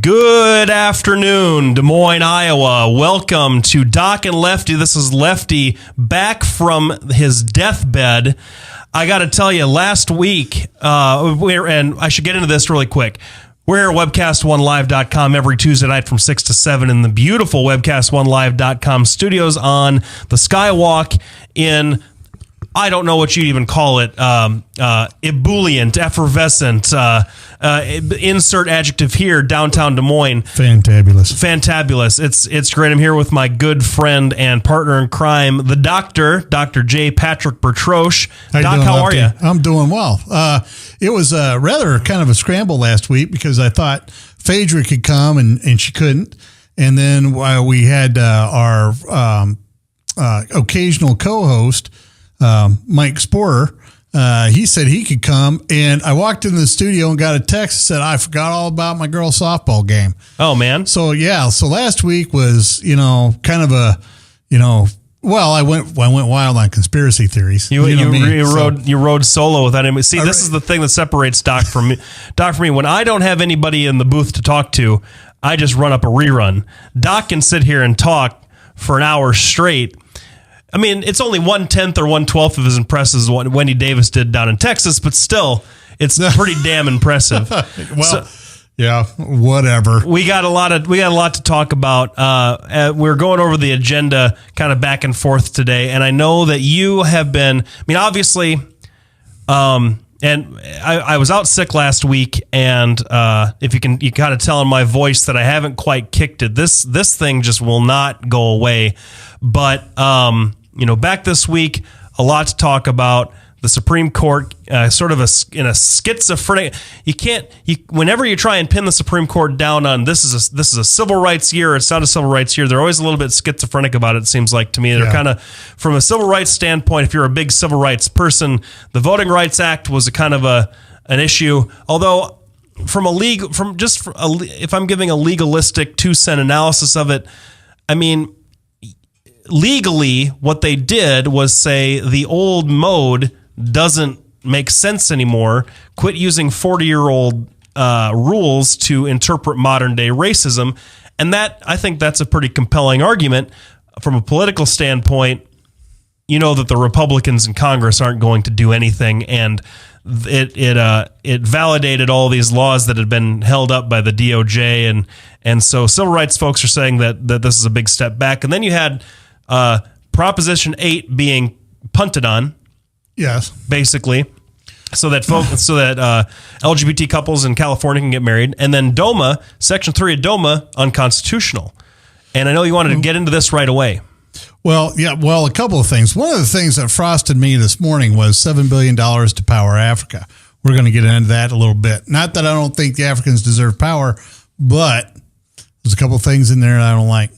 Good afternoon, Des Moines, Iowa. Welcome to Doc and Lefty. This is Lefty back from his deathbed. I got to tell you, last week, and I should get into this really quick. We're here at webcast1live.com every Tuesday night from 6 to 7 in the beautiful webcast1live.com studios on the Skywalk in, I don't know what you'd even call it, ebullient, effervescent, insert adjective here, downtown Des Moines. Fantabulous. It's great. I'm here with my good friend and partner in crime, the doctor, Dr. J. Patrick Bertroche. Doc, how are you? I'm doing well. It was rather kind of a scramble last week because I thought Phaedra could come and she couldn't. And then we had our occasional co-host, Mike Sporer. He said he could come, and I walked into the studio and got a text that said I forgot all about my girls' softball game. Oh man! So last week was kind of a well, I went wild on conspiracy theories. You rode solo without anybody. See, this is the thing that separates Doc from me. Doc, for me, when I don't have anybody in the booth to talk to, I just run up a rerun. Doc can sit here and talk for an hour straight. I mean, it's only 1/10 or 1/12 of as impressive as what Wendy Davis did down in Texas, but still, it's pretty damn impressive. Whatever. We got a lot to talk about. We're going over the agenda kind of back and forth today, and I know that you have been. I mean, obviously, and I was out sick last week, and if you kind of tell in my voice that I haven't quite kicked it. This thing just will not go away. But back this week, a lot to talk about. The Supreme Court, sort of in a schizophrenic. Whenever you try and pin the Supreme Court down on this is a civil rights year, it's not a civil rights year. They're always a little bit schizophrenic about it. It seems like to me. They're kind of, from a civil rights standpoint, if you're a big civil rights person, the Voting Rights Act was a kind of an issue. Although if I'm giving a legalistic 2-cent analysis of it, I mean, legally, what they did was say the old mode doesn't make sense anymore. Quit using 40-year-old rules to interpret modern-day racism. And I think that's a pretty compelling argument. From a political standpoint, you know that the Republicans in Congress aren't going to do anything, and it validated all these laws that had been held up by the DOJ, and so civil rights folks are saying that this is a big step back. And then you had Proposition 8 being punted on, yes, basically, so that LGBT couples in California can get married, and then DOMA, Section 3 of DOMA, unconstitutional. And I know you wanted to get into this right away. Well, a couple of things. One of the things that frosted me this morning was $7 billion to power Africa. We're going to get into that a little bit. Not that I don't think the Africans deserve power, but there's a couple of things in there that I don't like.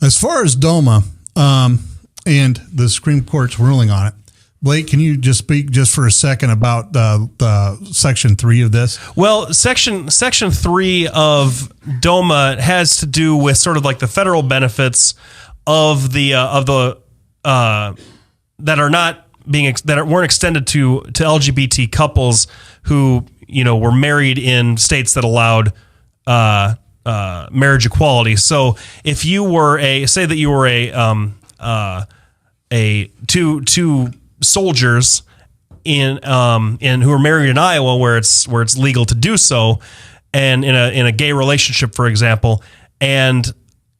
As far as DOMA and the Supreme Court's ruling on it, Blake, can you just speak just for a second about the Section 3 of this? Well, Section 3 of DOMA has to do with sort of like the federal benefits of the that weren't extended to LGBT couples who were married in states that allowed marriage equality. So if you were two soldiers in who were married in Iowa, where it's legal to do so, and in a gay relationship, for example, and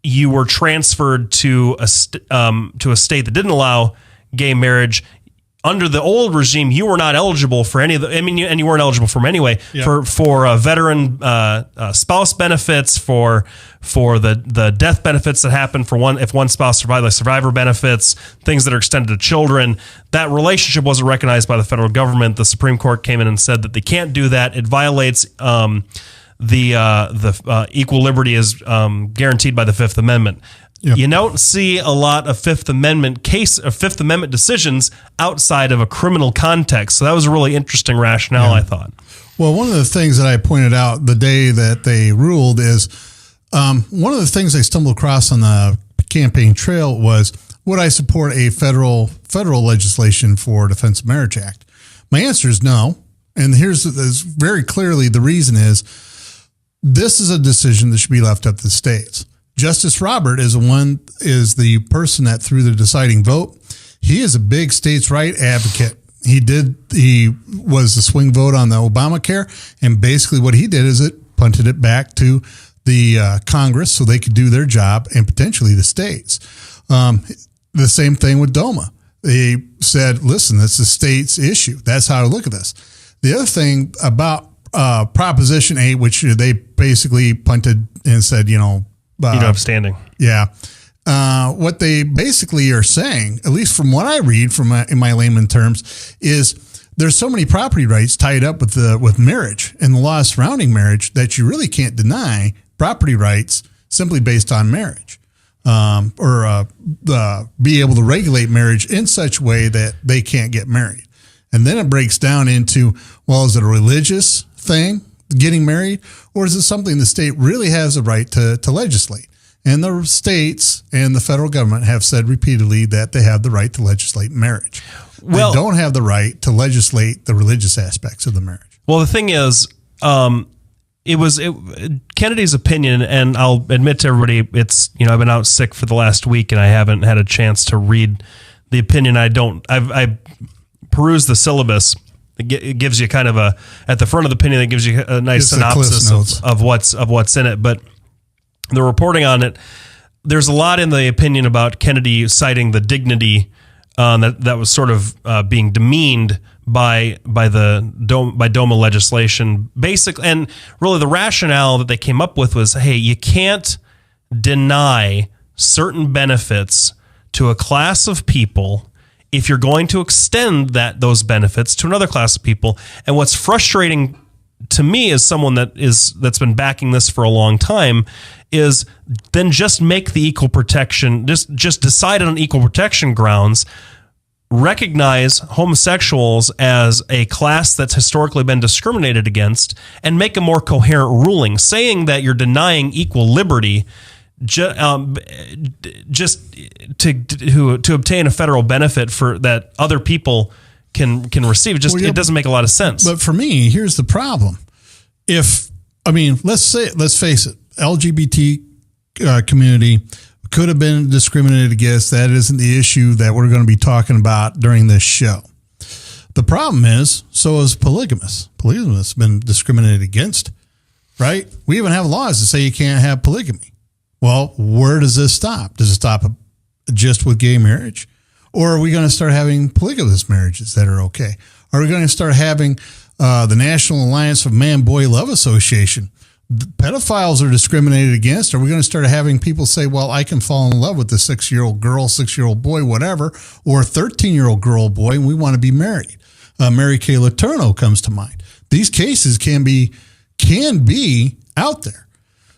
you were transferred to a state that didn't allow gay marriage. Under the old regime, you were not eligible for any of the. I mean, and you weren't eligible for them anyway. Yep. For veteran spouse benefits, for the death benefits that happen if one spouse survived, like survivor benefits, things that are extended to children. That relationship wasn't recognized by the federal government. The Supreme Court came in and said that they can't do that. It violates the equal liberty is guaranteed by the Fifth Amendment. Yep. You don't see a lot of Fifth Amendment decisions outside of a criminal context. So that was a really interesting rationale, I thought. Well, one of the things that I pointed out the day that they ruled is one of the things I stumbled across on the campaign trail was, would I support a federal legislation for Defense of Marriage Act? My answer is no. And here's very clearly the reason is This is a decision that should be left up to the states. Justice Robert is the person that threw the deciding vote. He is a big states' right advocate. He was the swing vote on the Obamacare, and basically what he did is it punted it back to the Congress so they could do their job, and potentially the states. The same thing with DOMA. They said, listen, that's the state's issue. That's how to look at this. The other thing about Proposition 8, which they basically punted and said, you don't have standing. Yeah. What they basically are saying, at least from what I read in my layman terms, is there's so many property rights tied up with marriage and the laws surrounding marriage that you really can't deny property rights simply based on marriage, or be able to regulate marriage in such a way that they can't get married. And then it breaks down into, well, is it a religious thing, getting married, or is it something the state really has a right to legislate? And the states and the federal government have said repeatedly that they have the right to legislate marriage. Well, they don't have the right to legislate the religious aspects of the marriage. Well, the thing is, Kennedy's opinion, and I'll admit to everybody, I've been out sick for the last week and I haven't had a chance to read the opinion. I perused the syllabus. It gives you kind of at the front of the opinion, it gives you a nice synopsis of what's in it. But the reporting on it, there's a lot in the opinion about Kennedy citing the dignity that was sort of being demeaned by DOMA legislation, basically, and really the rationale that they came up with was, hey, you can't deny certain benefits to a class of people if you're going to extend those benefits to another class of people. And what's frustrating to me as someone that's been backing this for a long time is then just make the equal protection, just decide on equal protection grounds, recognize homosexuals as a class that's historically been discriminated against, and make a more coherent ruling. Saying that you're denying equal liberty just to obtain a federal benefit for that other people can receive, it doesn't make a lot of sense. But for me, here's the problem. Let's face it, LGBT community could have been discriminated against. That isn't the issue that we're going to be talking about during this show. The problem is, so is polygamists. Polygamists have been discriminated against, right? We even have laws that say you can't have polygamy. Well, where does this stop? Does it stop just with gay marriage? Or are we going to start having polygamous marriages that are okay? Are we going to start having the National Alliance of Man-Boy Love Association? Pedophiles are discriminated against. Are we going to start having people say, well, I can fall in love with a 6-year-old girl, 6-year-old boy, whatever, or a 13-year-old girl, boy, and we want to be married? Mary Kay Letourneau comes to mind. These cases can be out there.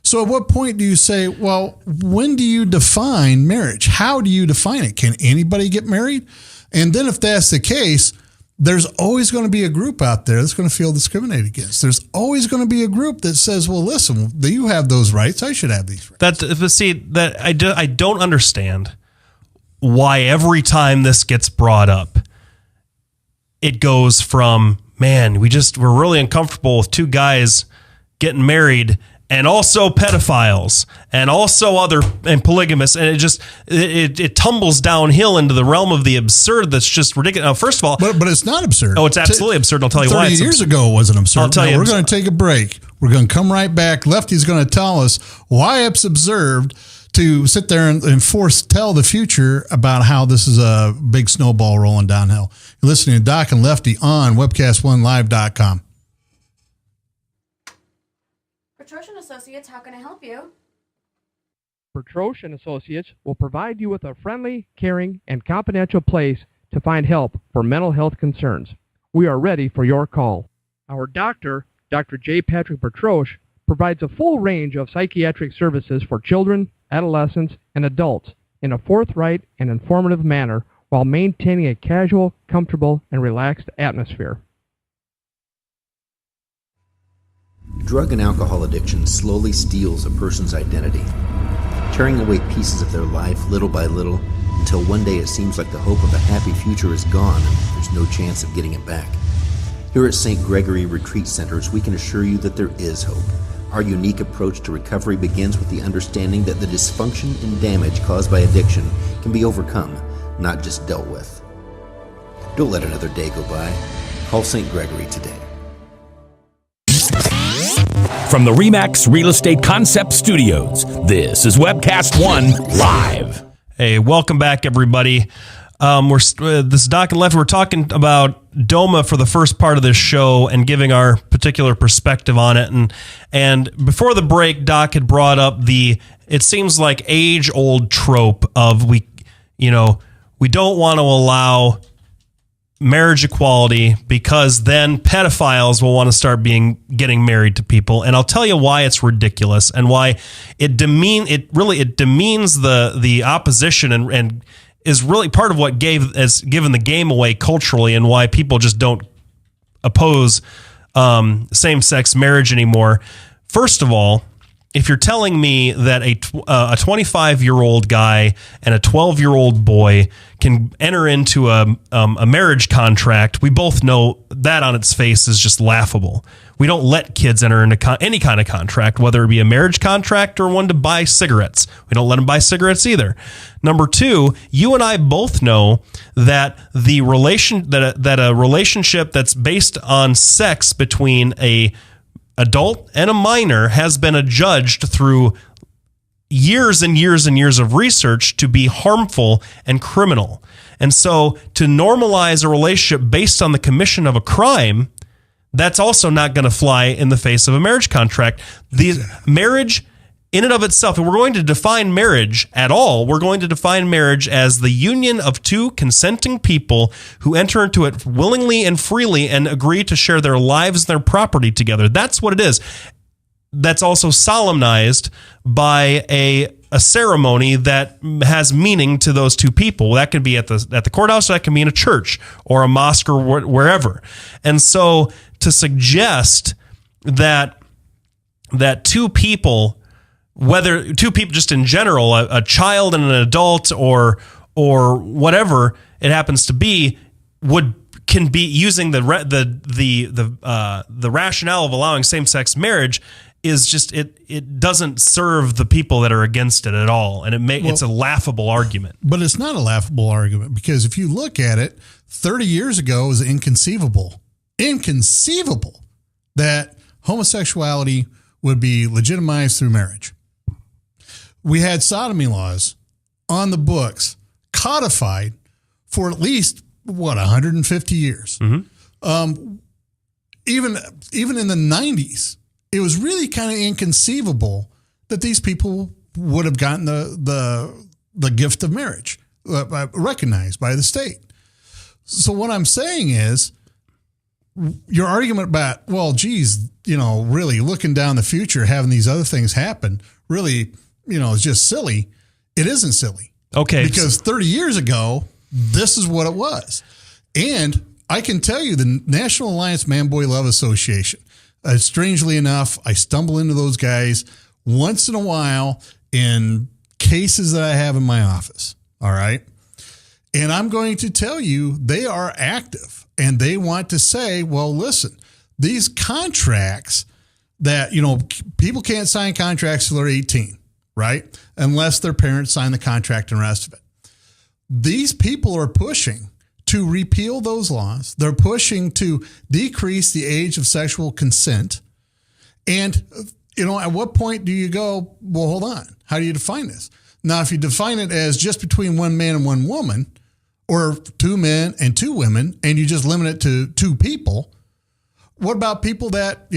So at what point do you say, well, when do you define marriage? How do you define it? Can anybody get married? And then if that's the case, there's always going to be a group out there that's going to feel discriminated against. There's always going to be a group that says, well, listen, you have those rights. I should have these rights. I don't understand why every time this gets brought up, it goes from, man, we're really uncomfortable with two guys getting married, and also pedophiles, and also and polygamists, and it tumbles downhill into the realm of the absurd. That's just ridiculous. Now, first of all, but it's not absurd. Oh, it's absolutely absurd. I'll tell you why. 30 years ago, it wasn't absurd. I'll tell you. We're going to take a break. We're going to come right back. Lefty's going to tell us why it's absurd to sit there and tell the future about how this is a big snowball rolling downhill. You're listening to Doc and Lefty on webcast1live.com. Petrosian Associates, how can I help you? Petrosian Associates will provide you with a friendly, caring, and confidential place to find help for mental health concerns. We are ready for your call. Our doctor, Dr. J. Patrick Petrosh, provides a full range of psychiatric services for children, adolescents, and adults in a forthright and informative manner while maintaining a casual, comfortable, and relaxed atmosphere. Drug and alcohol addiction slowly steals a person's identity, tearing away pieces of their life little by little until one day it seems like the hope of a happy future is gone and there's no chance of getting it back. Here at St. Gregory Retreat Centers, we can assure you that there is hope. Our unique approach to recovery begins with the understanding that the dysfunction and damage caused by addiction can be overcome, not just dealt with. Don't let another day go by. Call St. Gregory today. From the RE/MAX Real Estate Concept Studios, this is Webcast 1 Live. Hey, welcome back, everybody. This is Doc and Lefty. We're talking about DOMA for the first part of this show and giving our particular perspective on it. And before the break, Doc had brought up it seems like age-old trope of we don't want to allow marriage equality because then pedophiles will want to start getting married to people. And I'll tell you why it's ridiculous and why it demeans the opposition and is really part of what has given the game away culturally and why people just don't oppose same-sex marriage anymore. First of all, if you're telling me that a 25-year-old guy and a 12-year-old boy can enter into a marriage contract, we both know that on its face is just laughable. We don't let kids enter into any kind of contract, whether it be a marriage contract or one to buy cigarettes. We don't let them buy cigarettes either. Number two, you and I both know that a relationship that's based on sex between a adult and a minor has been adjudged through years and years and years of research to be harmful and criminal. And so to normalize a relationship based on the commission of a crime, that's also not going to fly in the face of a marriage contract. The marriage in and of itself, and we're going to define marriage at all, we're going to define marriage as the union of two consenting people who enter into it willingly and freely and agree to share their lives and their property together. That's what it is. That's also solemnized by a ceremony that has meaning to those two people. That can be at the courthouse, or that can be in a church or a mosque or wherever. And so to suggest that two people, whether two people just in general, a child and an adult or whatever it happens to be, can be using the rationale of allowing same-sex marriage is just it doesn't serve the people that are against it at all, and it's a laughable argument. But it's not a laughable argument, because if you look at it, 30 years ago it was inconceivable that homosexuality would be legitimized through marriage. We had sodomy laws on the books, codified for at least 150 years. Mm-hmm. Even in the 90s, it was really kind of inconceivable that these people would have gotten the gift of marriage recognized by the state. So what I'm saying is, your argument about, well, geez, really looking down the future, having these other things happen, really, is just silly. It isn't silly. Okay. Because 30 years ago, this is what it was. And I can tell you the National Alliance Man-Boy Love Association, strangely enough, I stumble into those guys once in a while in cases that I have in my office. All right. And I'm going to tell you, they are active and they want to say, well, listen, these contracts that, people can't sign contracts till they're 18, right? Unless their parents sign the contract and the rest of it. These people are pushing to repeal those laws. They're pushing to decrease the age of sexual consent. And, at what point do you go, well, hold on, how do you define this? Now, if you define it as just between one man and one woman, or two men and two women, and you just limit it to two people, what about people that,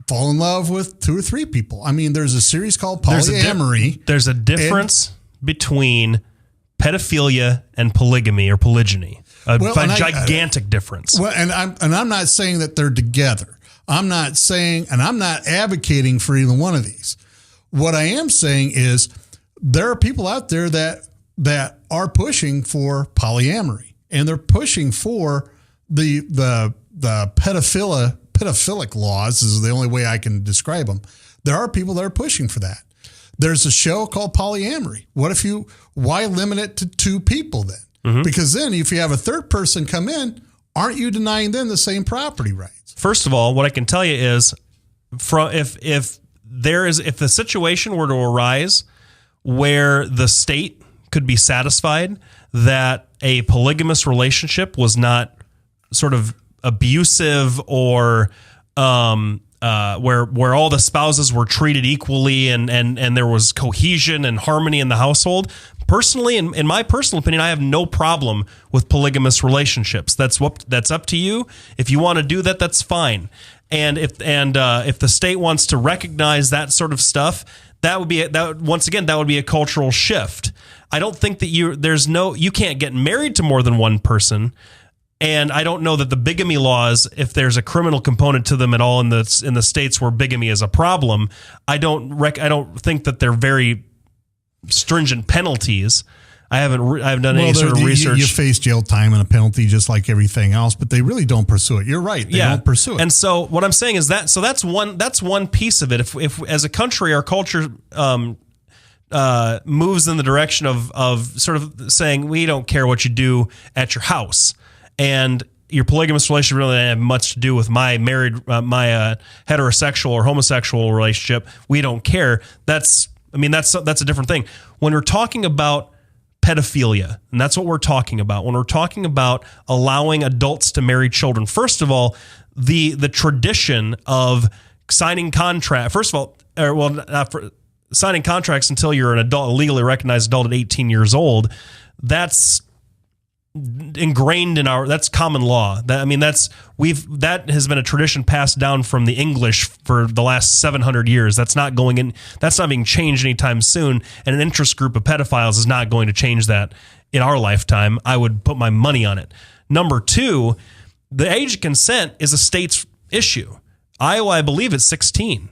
fall in love with two or three people? I mean, there's a series called polyamory. There's a difference between pedophilia and polygamy or polygyny. A gigantic difference. Well, and I'm not saying that they're together. I'm not saying, and I'm not advocating for either one of these. What I am saying is there are people out there that are pushing for polyamory, and they're pushing for the pedophilic laws is the only way I can describe them. There are people that are pushing for that. There's a show called Polyamory. Why limit it to two people then? Mm-hmm. Because then if you have a third person come in, aren't you denying them the same property rights? First of all, what I can tell you is if if the situation were to arise where the state could be satisfied that a polygamous relationship was not sort of abusive or where all the spouses were treated equally and there was cohesion and harmony in the household. Personally, in my personal opinion, I have no problem with polygamous relationships. That's up to you. If you want to do that, that's fine. And if the state wants to recognize that sort of stuff, that would be a cultural shift. I don't think that you can't get married to more than one person. And I don't know that the bigamy laws, if there's a criminal component to them at all in the states where bigamy is a problem, I don't think that they're very stringent penalties. I haven't done any sort of research. You face jail time and a penalty just like everything else, but they really don't pursue it. You're right. They don't pursue it. And so what I'm saying is that's one piece of it. If as a country, our culture moves in the direction of sort of saying we don't care what you do at your house, and your polygamous relationship really doesn't have much to do with my heterosexual or homosexual relationship. We don't care. That's a different thing. When we're talking about pedophilia, and that's what we're talking about. When we're talking about allowing adults to marry children, first of all, the tradition of signing contract. First of all, signing contracts until you're an adult, a legally recognized adult at 18 years old. That's ingrained in that's common law. That has been a tradition passed down from the English for the last 700 years. That's not being changed anytime soon. And an interest group of pedophiles is not going to change that in our lifetime. I would put my money on it. Number two, the age of consent is a state's issue. Iowa, I believe, it's 16.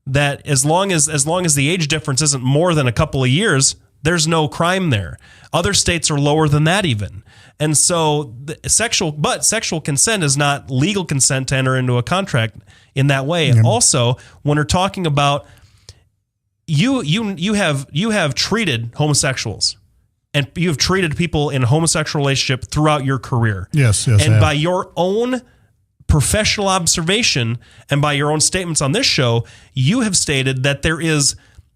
That as long as the age difference isn't more than a couple of years, there's no crime there. Other states are lower than that even. And so sexual consent is not legal consent to enter into a contract in that way. And also, when we're talking about you have treated homosexuals and you have treated people in a homosexual relationship throughout your career. Yes. And by your own professional observation and by your own statements on this show, you have stated that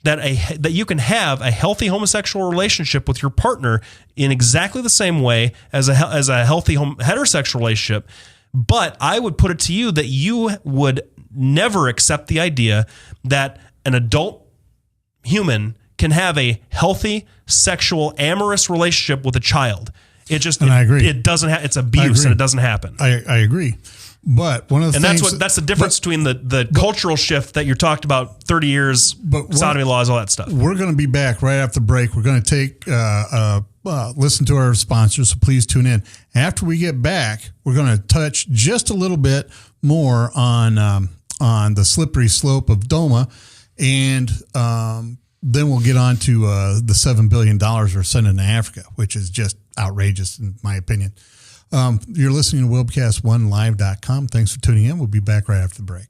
that you can have a healthy homosexual relationship with your partner in exactly the same way as a healthy heterosexual relationship. But I would put it to you that you would never accept the idea that an adult human can have a healthy sexual amorous relationship with a child. I agree. It doesn't. It's abuse, and it doesn't happen. I agree. But one of the things, that's the difference between the cultural shift that you talked about, 30 years, sodomy laws, all that stuff. We're going to be back right after the break. We're going to take listen to our sponsors, so please tune in. After we get back, we're going to touch just a little bit more on the slippery slope of DOMA, and then we'll get on to the $7 billion we're sending to Africa, which is just outrageous in my opinion. You're listening to webcast1live.com. Thanks for tuning in. We'll be back right after the break.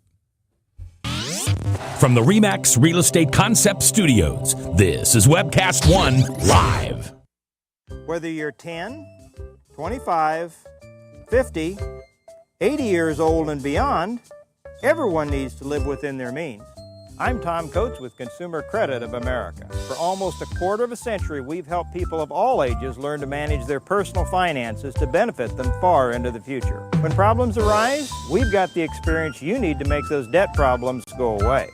From the RE/MAX Real Estate Concept Studios, this is Webcast One Live. Whether you're 10, 25, 50, 80 years old and beyond, everyone needs to live within their means. I'm Tom Coates with Consumer Credit of America. For almost a quarter of a century, we've helped people of all ages learn to manage their personal finances to benefit them far into the future. When problems arise, we've got the experience you need to make those debt problems go away.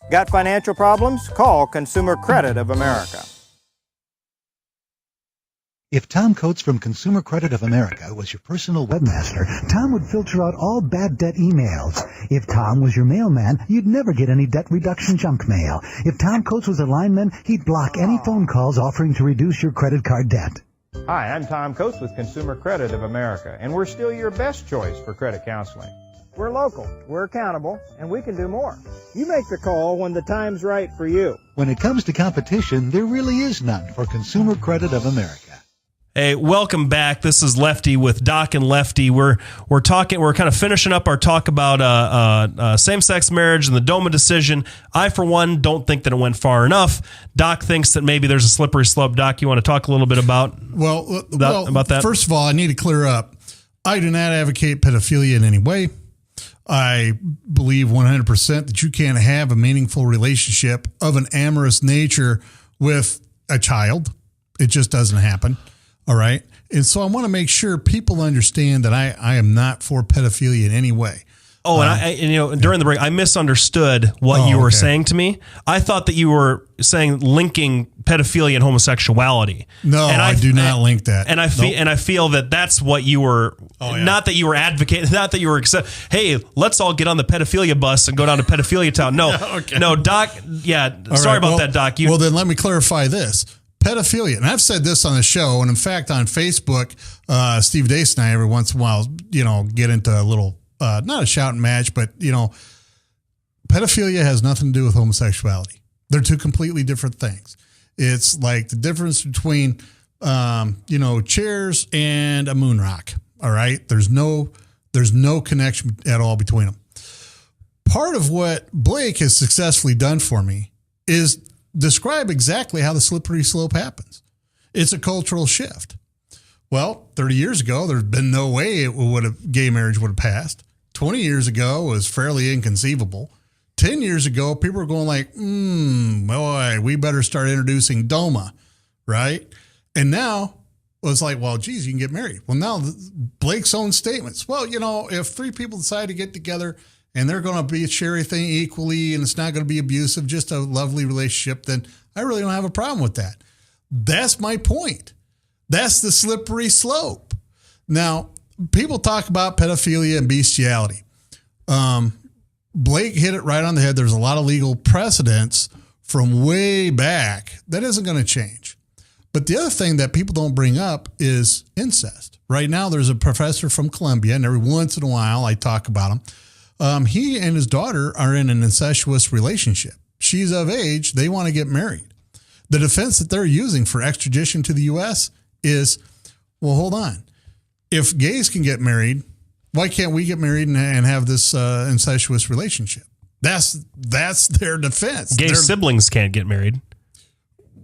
Got financial problems? Call Consumer Credit of America. If Tom Coates from Consumer Credit of America was your personal webmaster, Tom would filter out all bad debt emails. If Tom was your mailman, you'd never get any debt reduction junk mail. If Tom Coates was a lineman, he'd block any phone calls offering to reduce your credit card debt. Hi, I'm Tom Coates with Consumer Credit of America, and we're still your best choice for credit counseling. We're local, we're accountable, and we can do more. You make the call when the time's right for you. When it comes to competition, there really is none for Consumer Credit of America. Hey, welcome back. This is Lefty with Doc and Lefty. We're kind of finishing up our talk about same-sex marriage and the DOMA decision. I, for one, don't think that it went far enough. Doc thinks that maybe there's a slippery slope. Doc, you want to talk a little bit about that? First of all, I need to clear up. I do not advocate pedophilia in any way. I believe 100% that you can't have a meaningful relationship of an amorous nature with a child. It just doesn't happen. All right. And so I want to make sure people understand that I am not for pedophilia in any way. Oh, and during the break, I misunderstood what you were saying to me. I thought that you were saying linking pedophilia and homosexuality. No, and I do not link that. And I feel that that's what you were. Not that you were advocating. Not that you were. Hey, let's all get on the pedophilia bus and go down to pedophilia town. No, no, Doc. Yeah, sorry about that, Doc. Well, then let me clarify this. Pedophilia, and I've said this on the show, and in fact on Facebook, Steve Dace and I every once in a while, get into a little. Not a shouting match, but, pedophilia has nothing to do with homosexuality. They're two completely different things. It's like the difference between, chairs and a moon rock. All right. There's no connection at all between them. Part of what Blake has successfully done for me is describe exactly how the slippery slope happens. It's a cultural shift. Well, 30 years ago, there's been no way gay marriage would have passed. 20 years ago was fairly inconceivable. 10 years ago, people were going like, boy, we better start introducing DOMA, right? And now it's like, well, geez, you can get married. Well, now Blake's own statements. Well, if three people decide to get together and they're going to share everything equally and it's not going to be abusive, just a lovely relationship, then I really don't have a problem with that. That's my point. That's the slippery slope. Now, people talk about pedophilia and bestiality. Blake hit it right on the head. There's a lot of legal precedents from way back. That isn't going to change. But the other thing that people don't bring up is incest. Right now, there's a professor from Columbia, and every once in a while I talk about him. He and his daughter are in an incestuous relationship. She's of age. They want to get married. The defense that they're using for extradition to the U.S. is, well, hold on. If gays can get married, why can't we get married and have this incestuous relationship? That's their defense. Gay siblings can't get married.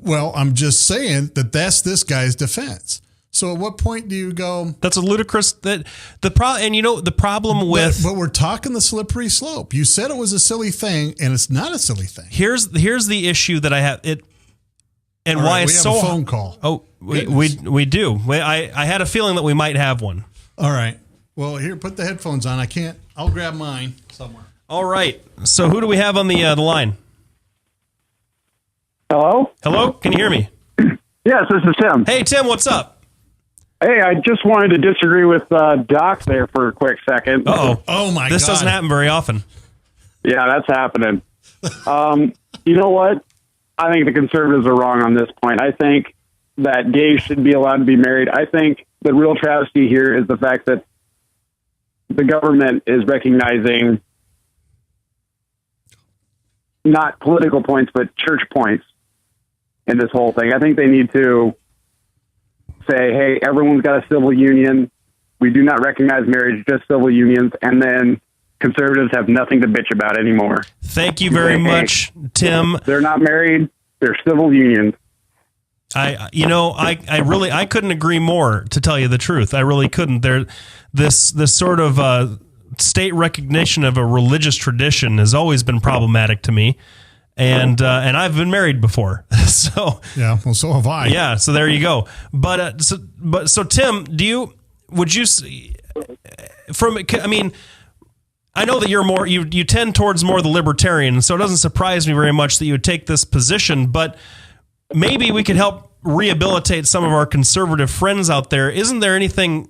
Well, I'm just saying that's this guy's defense. So at what point do you go? That's a ludicrous the problem with. But we're talking the slippery slope. You said it was a silly thing, and it's not a silly thing. Here's the issue that I have it, and all why right, it's so. We have a phone call. Oh, we do. I had a feeling that we might have one. All right. Well, here, put the headphones on. I can't. I'll grab mine somewhere. All right. So who do we have on the line? Hello? Hello? Can you hear me? Yes, this is Tim. Hey, Tim, what's up? Hey, I just wanted to disagree with Doc there for a quick second. Uh-oh. Oh, my God. This doesn't happen very often. Yeah, that's happening. You know what? I think the conservatives are wrong on this point. I think that gays should be allowed to be married. I think the real travesty here is the fact that the government is recognizing not political points, but church points in this whole thing. I think they need to say, hey, everyone's got a civil union. We do not recognize marriage, just civil unions. And then conservatives have nothing to bitch about anymore. Thank you very much, Tim. They're not married. They're civil unions. I couldn't agree more, to tell you the truth. I really couldn't. This sort of state recognition of a religious tradition has always been problematic to me. And I've been married before. So yeah, well, so have I. Yeah, so there you go. But Tim, I know that you're more, you tend towards more the libertarian, so it doesn't surprise me very much that you would take this position, but maybe we could help rehabilitate some of our conservative friends out there. Is there anything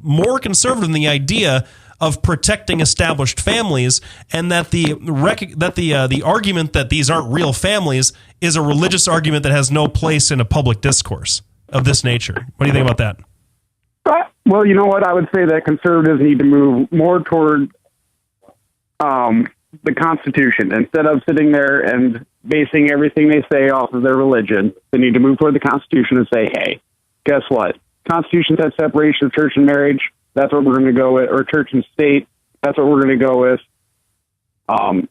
more conservative than the idea of protecting established families, and that the argument that these aren't real families is a religious argument that has no place in a public discourse of this nature? What do you think about that? Well, you know what? I would say that conservatives need to move more toward the Constitution. Instead of sitting there and basing everything they say off of their religion, they need to move toward the Constitution and say, hey, guess what? Constitution says separation of church and marriage. That's what we're going to go with. Or church and state. That's what we're going to go with on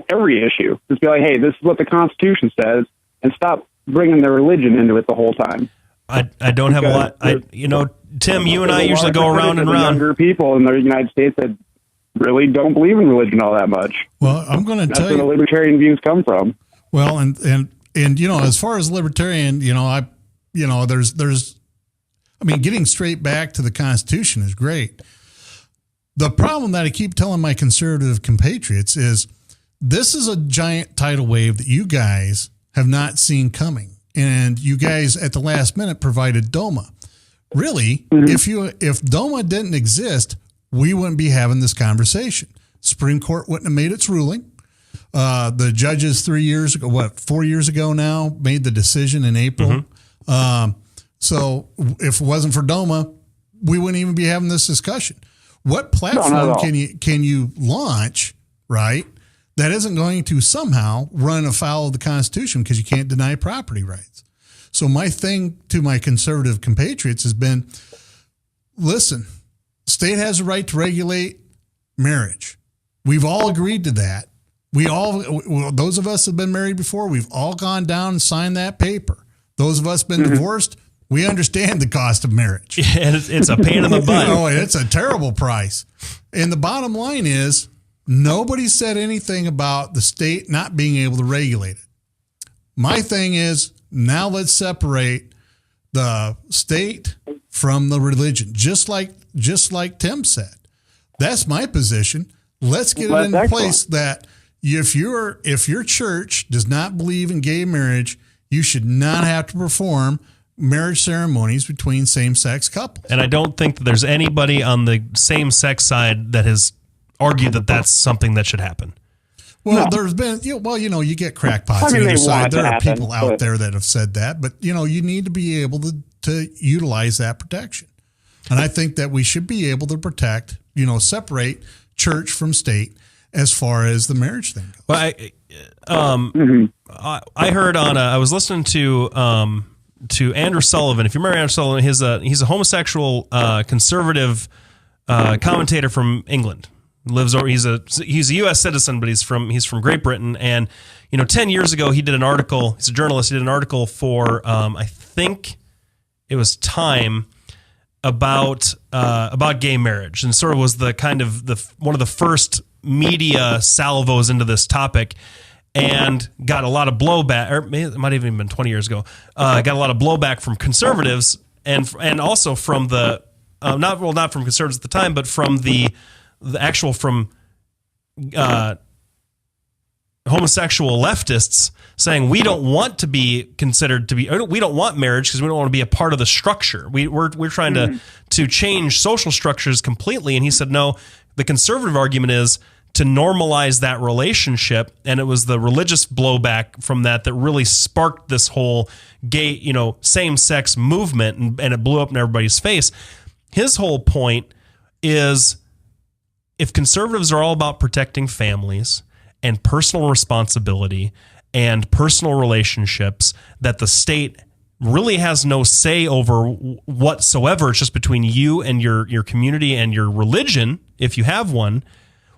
every issue. Just be like, hey, this is what the Constitution says, and stop bringing their religion into it the whole time. I don't have a lot. Tim, you and I usually go around and around. Younger people in the United States that really don't believe in religion all that much. Well, I'm going to That's tell where the you. libertarian views come from. Well, and as far as libertarian, getting straight back to the Constitution is great. The problem that I keep telling my conservative compatriots is this is a giant tidal wave that you guys have not seen coming. And you guys at the last minute provided DOMA. Really, if DOMA didn't exist, we wouldn't be having this conversation. Supreme Court wouldn't have made its ruling. The judges 4 years ago now, made the decision in April. So if it wasn't for DOMA, we wouldn't even be having this discussion. What platform can you launch, right, that isn't going to somehow run afoul of the Constitution because you can't deny property rights? So my thing to my conservative compatriots has been, listen, state has a right to regulate marriage. We've all agreed to that. Those of us who have been married before, we've all gone down and signed that paper. Those of us been divorced, we understand the cost of marriage. And it's a pain in the butt. Oh, it's a terrible price. And the bottom line is, nobody said anything about the state not being able to regulate it. My thing is, now let's separate the state from the religion, just like Tim said. That's my position. Let's get it in place that if your church does not believe in gay marriage, you should not have to perform marriage ceremonies between same-sex couples. And I don't think that there's anybody on the same-sex side that has argued that that's something that should happen. Well, there's been, you get crackpots on either side. There are people out there that have said that, but you need to be able to utilize that protection. And I think that we should be able to protect, separate church from state as far as the marriage thing goes. Well, I heard I was listening to Andrew Sullivan. If you remember Andrew Sullivan, he's a homosexual conservative commentator from England. Lives over. He's a U.S. citizen, but he's from Great Britain. And 10 years ago, he did an article. He's a journalist. He did an article for I think it was Time about gay marriage, and sort of was the kind of one of the first media salvos into this topic, and got a lot of blowback. Or it might have even been 20 years ago. Got a lot of blowback from conservatives, and also from the not from conservatives at the time, but from the actual homosexual leftists saying we don't want to be considered to be, we don't want marriage because we don't want to be a part of the structure. We're trying to change social structures completely. And he said, no, the conservative argument is to normalize that relationship. And it was the religious blowback from that really sparked this whole gay, same-sex movement, and it blew up in everybody's face. His whole point is, if conservatives are all about protecting families and personal responsibility and personal relationships that the state really has no say over whatsoever, it's just between you and your community and your religion, if you have one,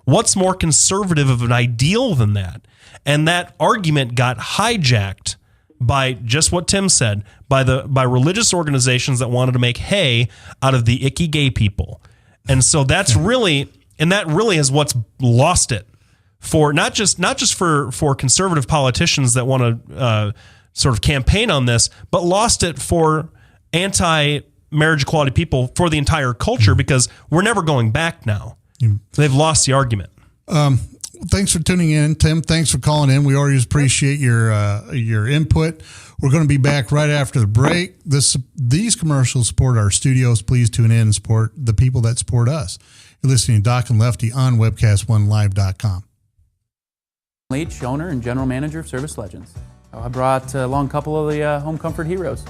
what's more conservative of an ideal than that? And that argument got hijacked by just what Tim said, by religious organizations that wanted to make hay out of the icky gay people. And so that's really... And that really is what's lost it for not just for conservative politicians that want to sort of campaign on this, but lost it for anti-marriage equality people, for the entire culture, because we're never going back now. They've lost the argument. Thanks for tuning in, Tim. Thanks for calling in. We always appreciate your input. We're going to be back right after the break. These commercials support our studios. Please tune in and support the people that support us. You're listening to Doc and Lefty on webcast1live.com. Leach, owner and general manager of Service Legends. I brought along a couple of the home comfort heroes.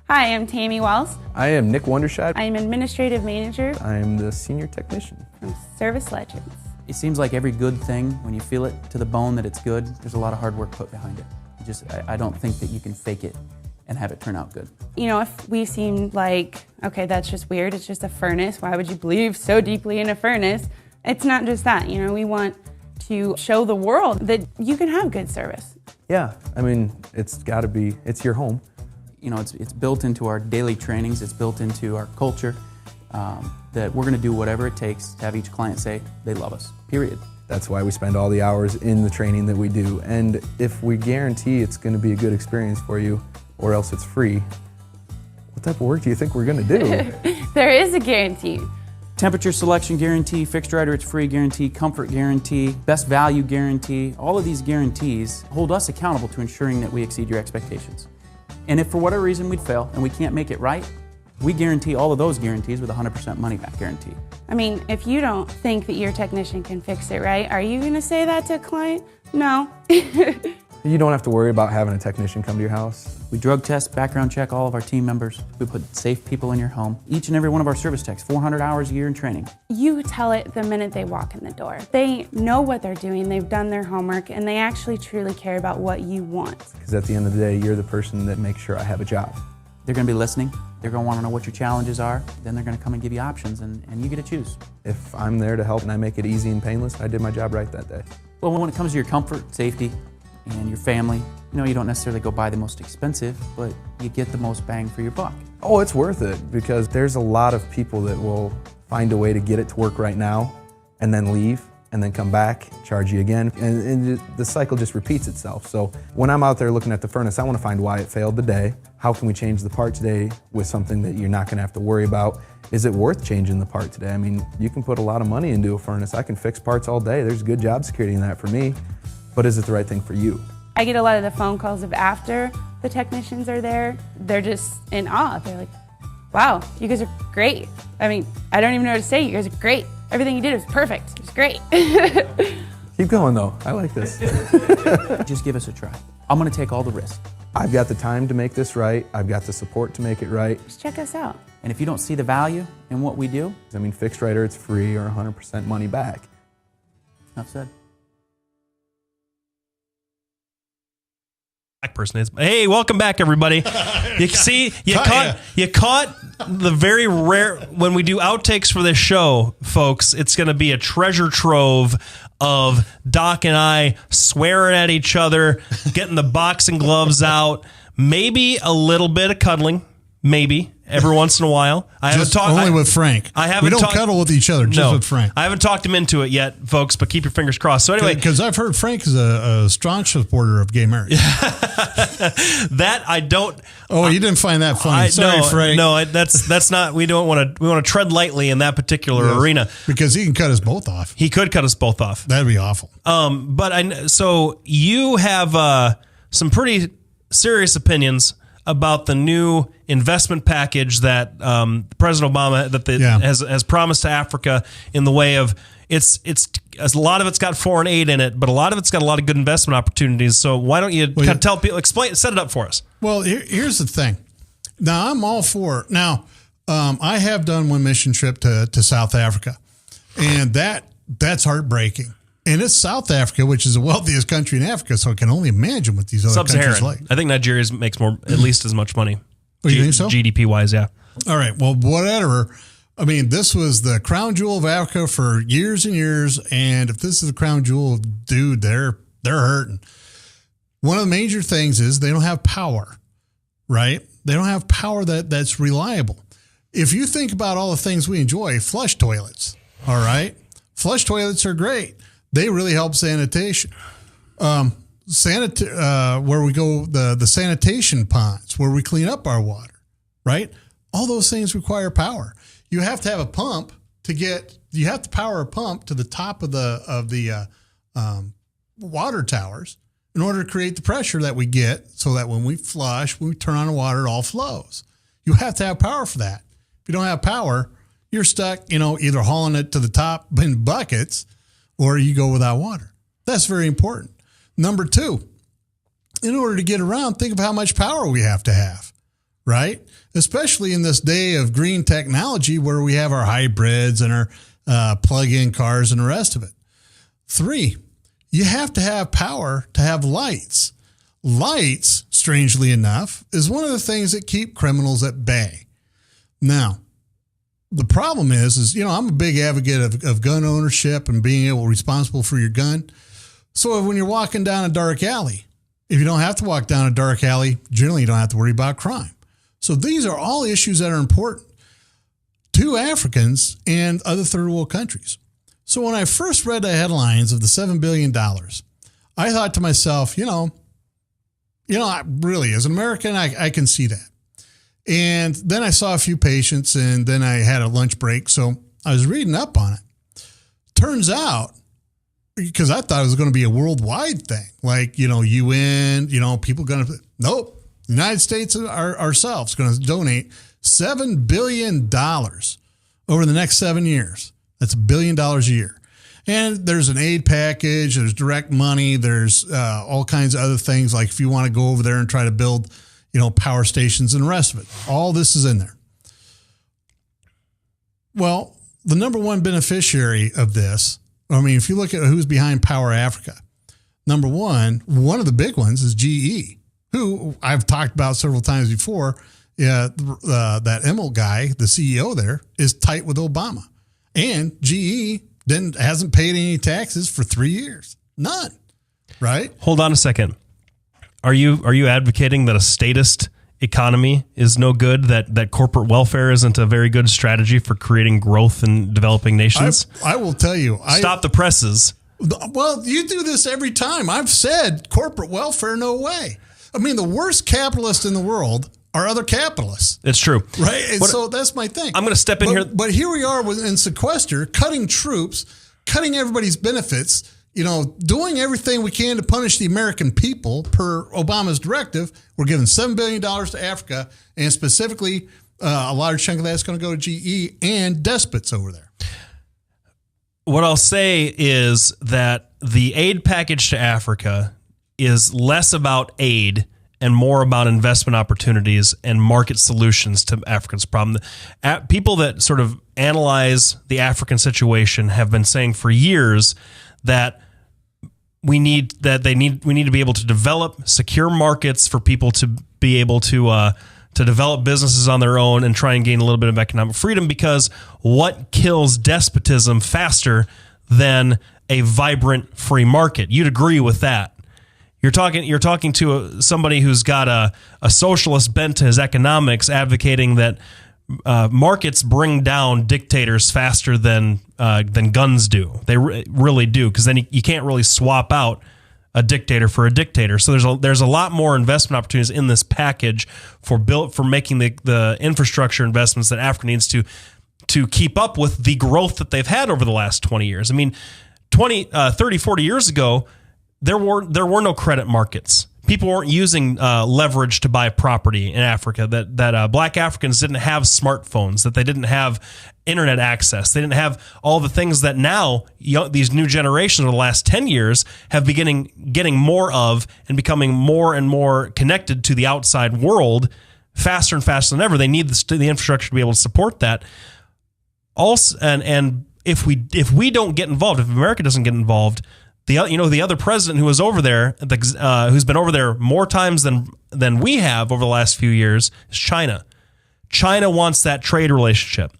Hi, I'm Tammy Wells. I am Nick Wondershad. I am administrative manager. I am the senior technician from Service Legends. It seems like every good thing, when you feel it to the bone that it's good, there's a lot of hard work put behind it. I don't think that you can fake it and have it turn out good. If we seem like, okay, that's just weird, it's just a furnace, why would you believe so deeply in a furnace? It's not just that, we want to show the world that you can have good service. Yeah, it's your home. It's built into our daily trainings, it's built into our culture, that we're going to do whatever it takes to have each client say they love us, period. That's why we spend all the hours in the training that we do. And if we guarantee it's going to be a good experience for you, or else it's free, what type of work do you think we're going to do? There is a guarantee. Temperature selection guarantee, fixed rider it's free guarantee, comfort guarantee, best value guarantee. All of these guarantees hold us accountable to ensuring that we exceed your expectations. And if for whatever reason we'd fail and we can't make it right, we guarantee all of those guarantees with a 100% money back guarantee. I mean, if you don't think that your technician can fix it right, are you going to say that to a client? No. You don't have to worry about having a technician come to your house. We drug test, background check all of our team members. We put safe people in your home. Each and every one of our service techs, 400 hours a year in training. You tell it the minute they walk in the door. They know what they're doing, they've done their homework, and they actually truly care about what you want. Because at the end of the day, you're the person that makes sure I have a job. They're going to be listening. They're going to want to know what your challenges are. Then they're going to come and give you options, and you get to choose. If I'm there to help and I make it easy and painless, I did my job right that day. Well, when it comes to your comfort, safety, and your family, you don't necessarily go buy the most expensive, but you get the most bang for your buck. Oh, it's worth it, because there's a lot of people that will find a way to get it to work right now and then leave and then come back, charge you again, and the cycle just repeats itself. So when I'm out there looking at the furnace, I want to find why it failed today. How can we change the part today with something that you're not going to have to worry about? Is it worth changing the part today? I mean, you can put a lot of money into a furnace. I can fix parts all day. There's good job security in that for me. But is it the right thing for you? I get a lot of the phone calls of after the technicians are there. They're just in awe. They're like, wow, you guys are great. I mean, I don't even know what to say. You guys are great. Everything you did was perfect. It was great. Keep going though. I like this. Just give us a try. I'm going to take all the risk. I've got the time to make this right. I've got the support to make it right. Just check us out. And if you don't see the value in what we do, I mean, fixed rider, it's free or 100% money back. Enough said. Person is. Hey, welcome back, everybody. You see, you caught the very rare, when we do outtakes for this show, folks, it's going to be a treasure trove of Doc and I swearing at each other, getting the boxing gloves out, maybe a little bit of cuddling, maybe every once in a while. I haven't talked only with Frank. We don't cuddle with each other, just with Frank. I haven't talked him into it yet, folks, but keep your fingers crossed. So anyway, because I've heard Frank is a strong supporter of gay marriage. That I don't. Oh, you didn't find that funny? Sorry, Frank. No, that's not. We don't want to. We want to tread lightly in that particular arena because he can cut us both off. He could cut us both off. That'd be awful. So you have some pretty serious opinions about the new investment package that President Obama has promised to Africa in the way of it's a lot of it's got foreign aid in it, but a lot of it's got a lot of good investment opportunities. So why don't you kind of tell people, set it up for us? Well, here's the thing. Now I'm all for it. Now I have done one mission trip to South Africa, and that's heartbreaking. And it's South Africa, which is the wealthiest country in Africa, so I can only imagine what these other countries like. I think Nigeria makes at least as much money. Oh, you think so? GDP-wise, yeah. All right. Well, whatever. I mean, this was the crown jewel of Africa for years and years, and if this is the crown jewel, dude, they're hurting. One of the major things is they don't have power, right? They don't have power that's reliable. If you think about all the things we enjoy, flush toilets, all right? Flush toilets are great. They really help sanitation. Where we go, the sanitation ponds, where we clean up our water, right? All those things require power. You have to have a pump you have to power a pump to the top of the water towers in order to create the pressure that we get so that when we flush, when we turn on the water, it all flows. You have to have power for that. If you don't have power, you're stuck, either hauling it to the top in buckets or you go without water. That's very important. Number two, in order to get around, think of how much power we have to have, right? Especially in this day of green technology where we have our hybrids and our plug-in cars and the rest of it. Three, you have to have power to have lights. Lights, strangely enough, is one of the things that keep criminals at bay. Now, the problem is I'm a big advocate of gun ownership and being responsible for your gun. So when you're walking down a dark alley, if you don't have to walk down a dark alley, generally you don't have to worry about crime. So these are all issues that are important. to Africans and other third world countries. So when I first read the headlines of the $7 billion, I thought to myself, I really, as an American, I can see that. And then I saw a few patients, and then I had a lunch break. So I was reading up on it. Turns out, because I thought it was going to be a worldwide thing, like, UN, people going to, nope. United States ourselves going to donate $7 billion over the next 7 years. That's $1 billion a year. And there's an aid package, there's direct money, there's all kinds of other things, like if you want to go over there and try to build, power stations and the rest of it. All this is in there. Well, the number one beneficiary of this, if you look at who's behind Power Africa, number one of the big ones is GE, who I've talked about several times before. Yeah, that Immel guy, the CEO there, is tight with Obama. And GE hasn't paid any taxes for 3 years. None. Right? Hold on a second. Are you advocating that a statist economy is no good, that corporate welfare isn't a very good strategy for creating growth in developing nations? I will tell you. Stop the presses. Well, you do this every time. I've said corporate welfare, no way. The worst capitalists in the world are other capitalists. It's true. Right? And so that's my thing. I'm going to step in here. But here we are in sequester, cutting troops, cutting everybody's benefits, doing everything we can to punish the American people per Obama's directive. We're giving $7 billion to Africa, and specifically a large chunk of that's going to go to GE and despots over there. What I'll say is that the aid package to Africa is less about aid and more about investment opportunities and market solutions to Africa's problem. People that sort of analyze the African situation have been saying for years that we need to be able to develop secure markets for people to be able to develop businesses on their own and try and gain a little bit of economic freedom, because what kills despotism faster than a vibrant free market? You'd agree with that. You're talking to somebody who's got a socialist bent to his economics, advocating that markets bring down dictators faster than guns do. They really do, because then you can't really swap out a dictator for a dictator. So there's a lot more investment opportunities in this package for making the infrastructure investments that Africa needs to keep up with the growth that they've had over the last 20 years. 30, 40 years ago, there were no credit markets. People weren't using leverage to buy property in Africa, that black Africans didn't have smartphones, that they didn't have internet access. They didn't have all the things that now these new generations over the last 10 years have been getting more of, and becoming more and more connected to the outside world faster and faster than ever. They need the infrastructure to be able to support that. Also, and if we don't get involved, if America doesn't get involved, the other president who was over there, who's been over there more times than we have over the last few years, is China. China wants that trade relationship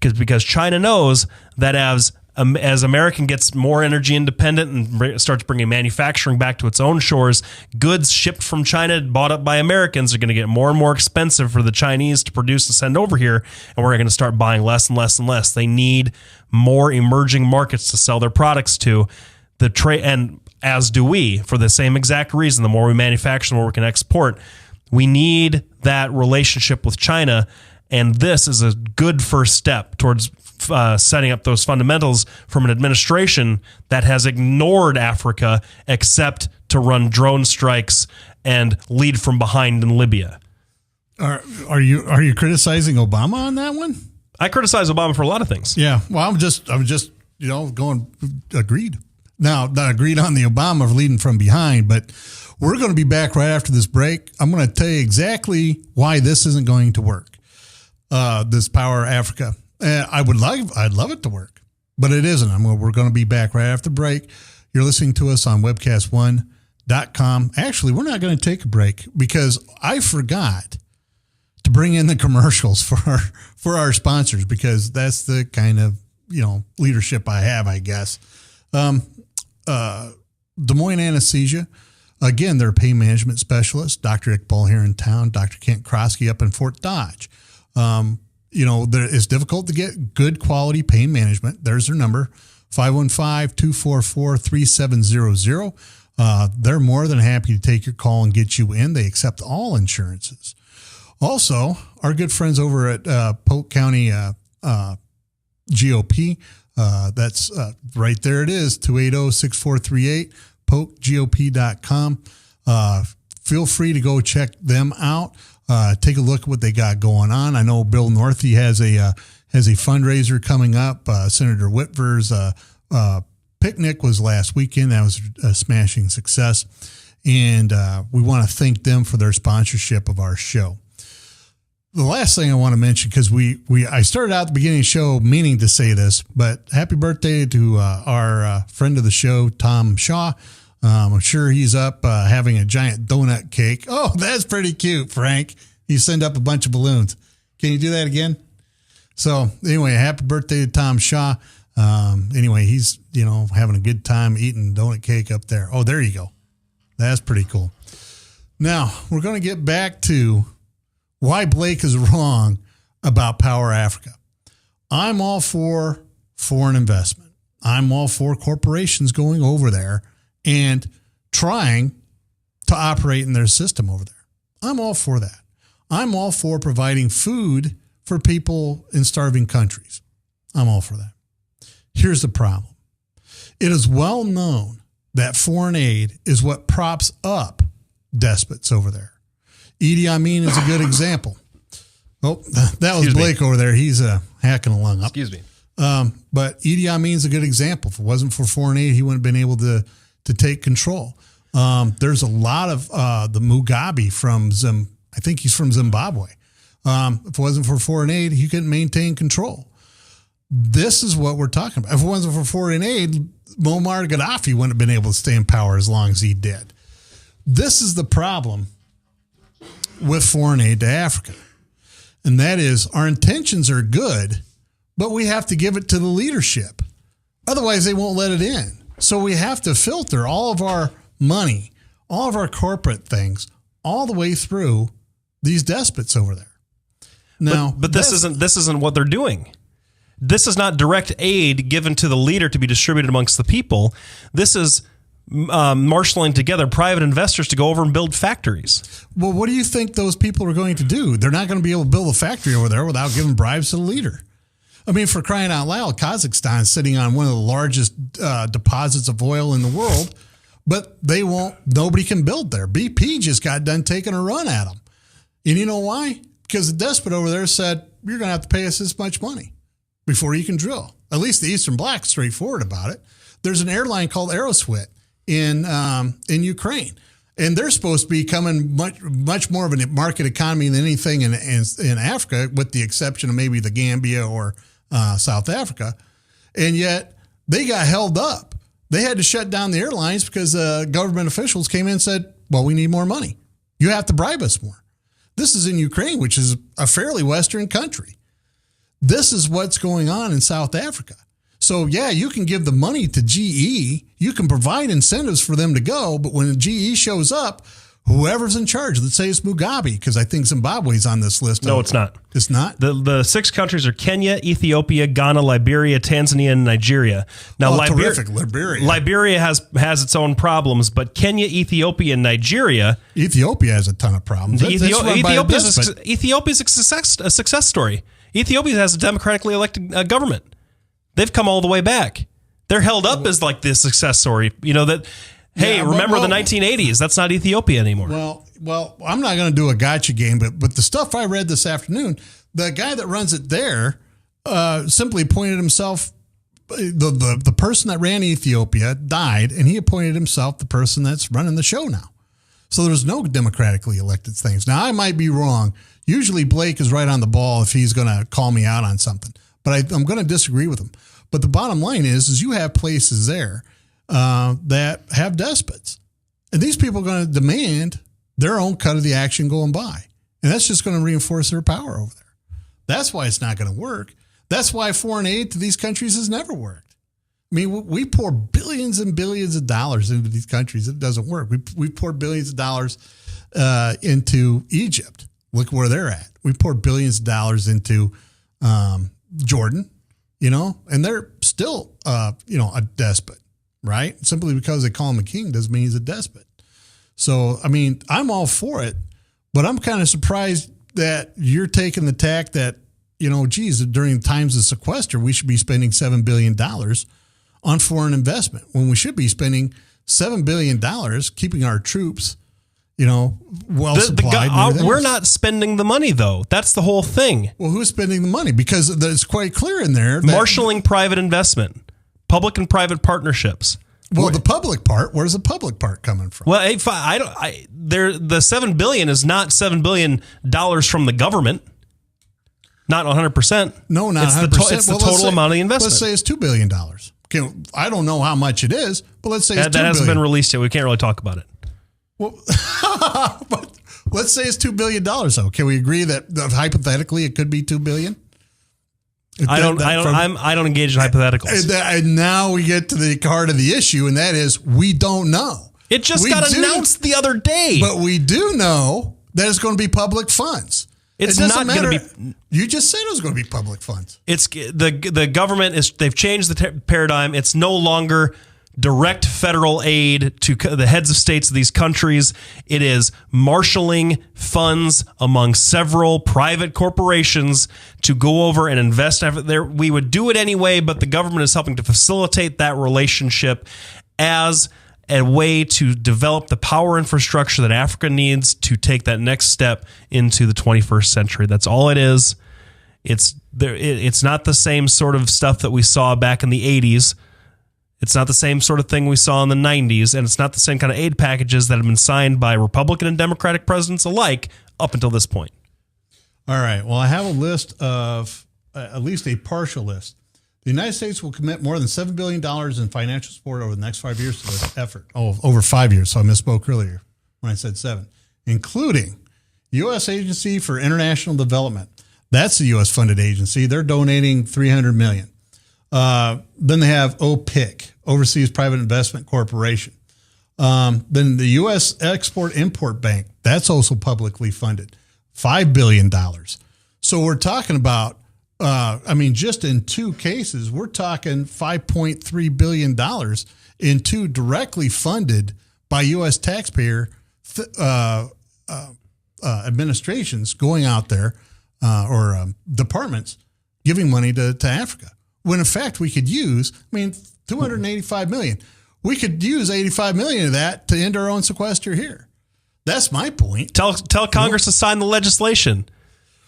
because China knows that as America gets more energy independent and starts bringing manufacturing back to its own shores, goods shipped from China, bought up by Americans, are going to get more and more expensive for the Chinese to produce and send over here, and we're going to start buying less and less and less. They need more emerging markets to sell their products to. The trade, and as do we, for the same exact reason. The more we manufacture, the more we can export. We need that relationship with China, and this is a good first step towards setting up those fundamentals from an administration that has ignored Africa except to run drone strikes and lead from behind in Libya. Are you criticizing Obama on that one? I criticize Obama for a lot of things. Yeah, well, I'm just going agreed. Now, not agreed on the Obama leading from behind, but we're going to be back right after this break. I'm going to tell you exactly why this isn't going to work. This Power Africa. I'd love it to work, but it isn't. We're going to be back right after the break. You're listening to us on webcast1.com. Actually, we're not going to take a break because I forgot to bring in the commercials for our sponsors, because that's the kind of leadership I have, I guess. Des Moines Anesthesia. Again, they're pain management specialists. Dr. Iqbal here in town. Dr. Kent Krosky up in Fort Dodge. it's difficult to get good quality pain management. There's their number, 515-244-3700. They're more than happy to take your call and get you in. They accept all insurances. Also, our good friends over at Polk County GOP, that's right there it is, 280-6438, polkgop.com. Feel free to go check them out. Take a look at what they got going on. I know Bill Northey has a fundraiser coming up. Senator Whitver's picnic was last weekend. That was a smashing success. And we want to thank them for their sponsorship of our show. The last thing I want to mention, because I started out at the beginning of the show meaning to say this, but happy birthday to our friend of the show, Tom Shaw. I'm sure he's up having a giant donut cake. Oh, that's pretty cute, Frank. You send up a bunch of balloons. Can you do that again? So anyway, happy birthday to Tom Shaw. Anyway, he's, having a good time eating donut cake up there. Oh, there you go. That's pretty cool. Now, we're going to get back to why Blake is wrong about Power Africa. I'm all for foreign investment. I'm all for corporations going over there and trying to operate in their system over there. I'm all for that. I'm all for providing food for people in starving countries. I'm all for that. Here's the problem. It is well known that foreign aid is what props up despots over there. Idi Amin is a good example. Oh, that was Blake over there. He's hacking a lung up. Excuse me. But Idi Amin's a good example. If it wasn't for foreign aid, he wouldn't have been able to take control. There's a lot of the Mugabe I think he's from Zimbabwe. If it wasn't for foreign aid, he couldn't maintain control. This is what we're talking about. If it wasn't for foreign aid, Muammar Gaddafi wouldn't have been able to stay in power as long as he did. This is the problem with foreign aid to Africa. And that is, our intentions are good, but we have to give it to the leadership. Otherwise, they won't let it in. So we have to filter all of our money, all of our corporate things, all the way through these despots over there. Now, but this isn't what they're doing. This is not direct aid given to the leader to be distributed amongst the people. This is marshaling together private investors to go over and build factories. Well, what do you think those people are going to do? They're not going to be able to build a factory over there without giving bribes to the leader. I mean, for crying out loud, Kazakhstan is sitting on one of the largest deposits of oil in the world, but nobody can build there. BP just got done taking a run at them. And you know why? Because the despot over there said, you're going to have to pay us this much money before you can drill. At least the Eastern Bloc's straightforward about it. There's an airline called Aeroswit in Ukraine, and they're supposed to be becoming much more of a market economy than anything in Africa, with the exception of maybe the Gambia or South Africa. And yet they got held up. They had to shut down the airlines because government officials came in and said, well, we need more money. You have to bribe us more. This is in Ukraine, which is a fairly Western country. This is what's going on in South Africa. So, yeah, you can give the money to GE. You can provide incentives for them to go. But when GE shows up, whoever's in charge, let's say it's Mugabe, because I think Zimbabwe's on this list. No, it's not. It's not? The 6 countries are Kenya, Ethiopia, Ghana, Liberia, Tanzania, and Nigeria. Now, terrific. Liberia. Liberia has its own problems, but Kenya, Ethiopia, and Nigeria. Ethiopia has a ton of problems. Ethiopia's a success story. Ethiopia has a democratically elected government. They've come all the way back. They're held up as like this success story. Remember the 1980s? That's not Ethiopia anymore. Well, I'm not going to do a gotcha game, but the stuff I read this afternoon, the guy that runs it there simply appointed himself. The person that ran Ethiopia died, and he appointed himself the person that's running the show now. So there's no democratically elected things. Now, I might be wrong. Usually Blake is right on the ball if he's going to call me out on something, but I'm going to disagree with him. But the bottom line is you have places there that have despots, and these people are going to demand their own cut of the action going by, and that's just going to reinforce their power over there. That's why it's not going to work. That's why foreign aid to these countries has never worked. I mean, we pour billions and billions of dollars into these countries. It doesn't work. We pour billions of dollars into Egypt. Look where they're at. We pour billions of dollars into Jordan, and they're still, a despot, right? Simply because they call him a king doesn't mean he's a despot. So, I mean, I'm all for it, but I'm kind of surprised that you're taking the tack that, during times of sequester, we should be spending $7 billion on foreign investment when we should be spending $7 billion keeping our troops, well supplied. We're not spending the money, though. That's the whole thing. Well, who's spending the money? Because it's quite clear in there. Marshalling private investment, public and private partnerships. Well, the public part, where's the public part coming from? Well, the $7 billion is not $7 billion from the government. Not 100%. No, not 100%. It's the total amount of the investment. Let's say it's $2 billion. Okay, I don't know how much it is, but let's say it's $2 billion. That hasn't been released yet. We can't really talk about it. Well, but let's say it's $2 billion, though. Can we agree that hypothetically it could be $2 billion? I don't engage in hypotheticals. And now we get to the heart of the issue, and that is we don't know. It just got announced the other day. But we do know that it's going to be public funds. It's not going to be. You just said it was going to be public funds. It's the government is. They've changed the paradigm. It's no longer direct federal aid to the heads of states of these countries. It is marshaling funds among several private corporations to go over and invest. We would do it anyway, but the government is helping to facilitate that relationship as a way to develop the power infrastructure that Africa needs to take that next step into the 21st century. That's all it is. It's not the same sort of stuff that we saw back in the 80s. It's not the same sort of thing we saw in the 90s, and it's not the same kind of aid packages that have been signed by Republican and Democratic presidents alike up until this point. All right. Well, I have a list of, at least a partial list. The United States will commit more than $7 billion in financial support over the next 5 years to this effort. Oh, over 5 years. So I misspoke earlier when I said 7, including U.S. Agency for International Development. That's a U.S. funded agency. They're donating $300 million. Then they have OPIC, Overseas Private Investment Corporation. Then the U.S. Export-Import Bank, that's also publicly funded, $5 billion. So we're talking about, just in 2 cases, we're talking $5.3 billion in 2 directly funded by U.S. taxpayer administrations going out there or departments giving money to Africa. When in fact we could use, $285 million. We could use $85 million of that to end our own sequester here. That's my point. Tell Congress to sign the legislation.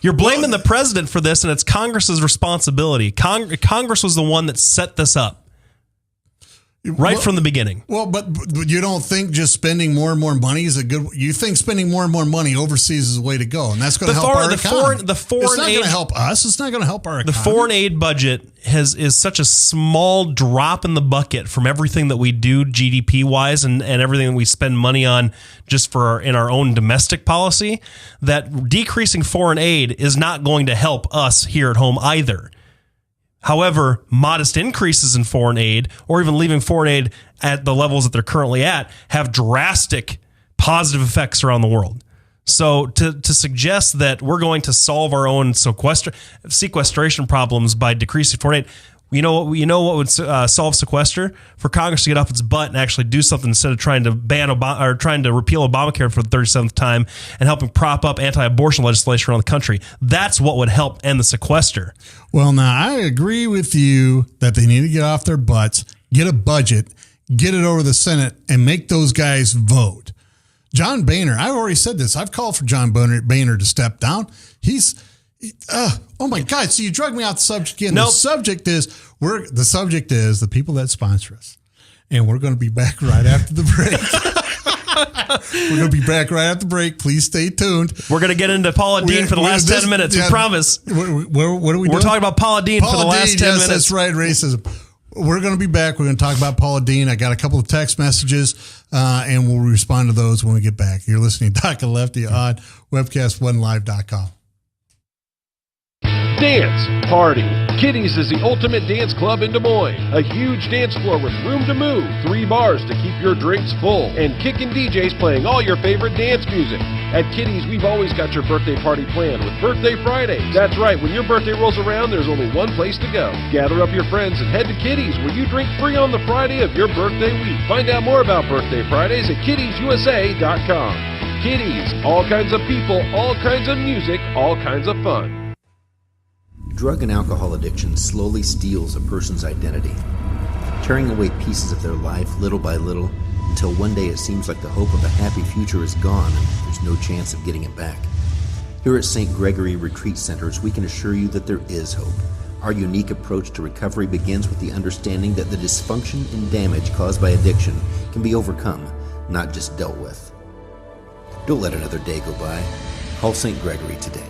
You're blaming the president for this, and it's Congress's responsibility. Congress was the one that set this up from the beginning. Well, but you don't think just spending more and more money is a good? You think spending more and more money overseas is the way to go, and that's going to help our economy. It's not going to help us. It's not going to help our economy. The foreign aid budget is such a small drop in the bucket from everything that we do GDP wise and everything that we spend money on just in our own domestic policy, that decreasing foreign aid is not going to help us here at home either. However, modest increases in foreign aid or even leaving foreign aid at the levels that they're currently at have drastic positive effects around the world. So to suggest that we're going to solve our own sequestration problems by decreasing foreign aid, you know what would solve sequester? For Congress to get off its butt and actually do something instead of trying to trying to repeal Obamacare for the 37th time and helping prop up anti-abortion legislation around the country. That's what would help end the sequester. Well, now I agree with you that they need to get off their butts, get a budget, get it over the Senate, and make those guys vote. John Boehner, I've already said this. I've called for John Boehner to step down. Oh my God! So you drug me out the subject again. Nope. The subject is the people that sponsor us, and we're going to be back right after the break. We're going to be back right after the break. Please stay tuned. We're going to get into Paula Deen for the last 10 minutes. We promise. What are we doing? We're talking about Paula Deen for the last 10 minutes. That's right. Racism. We're going to be back. We're going to talk about Paula Deen. I got a couple of text messages, and we'll respond to those when we get back. You're listening to Doc and Lefty on webcast1live.com. Dance, party, Kitty's is the ultimate dance club in Des Moines. A huge dance floor with room to move, 3 bars to keep your drinks full, and kickin' DJs playing all your favorite dance music. At Kitty's, we've always got your birthday party planned with Birthday Fridays. That's right, when your birthday rolls around, there's only one place to go. Gather up your friends and head to Kitty's, where you drink free on the Friday of your birthday week. Find out more about Birthday Fridays at kittiesusa.com. Kitty's, all kinds of people, all kinds of music, all kinds of fun. Drug and alcohol addiction slowly steals a person's identity, tearing away pieces of their life little by little until one day it seems like the hope of a happy future is gone and there's no chance of getting it back. Here at St. Gregory Retreat Centers, we can assure you that there is hope. Our unique approach to recovery begins with the understanding that the dysfunction and damage caused by addiction can be overcome, not just dealt with. Don't let another day go by. Call St. Gregory today.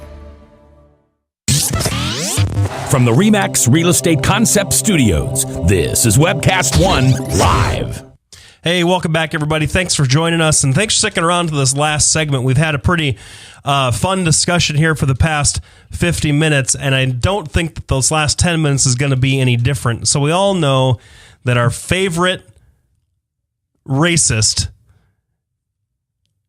From the RE/MAX Real Estate Concept Studios, this is Webcast 1 Live. Hey, welcome back, everybody. Thanks for joining us, and thanks for sticking around to this last segment. We've had a pretty fun discussion here for the past 50 minutes, and I don't think that those last 10 minutes is going to be any different. So we all know that our favorite racist,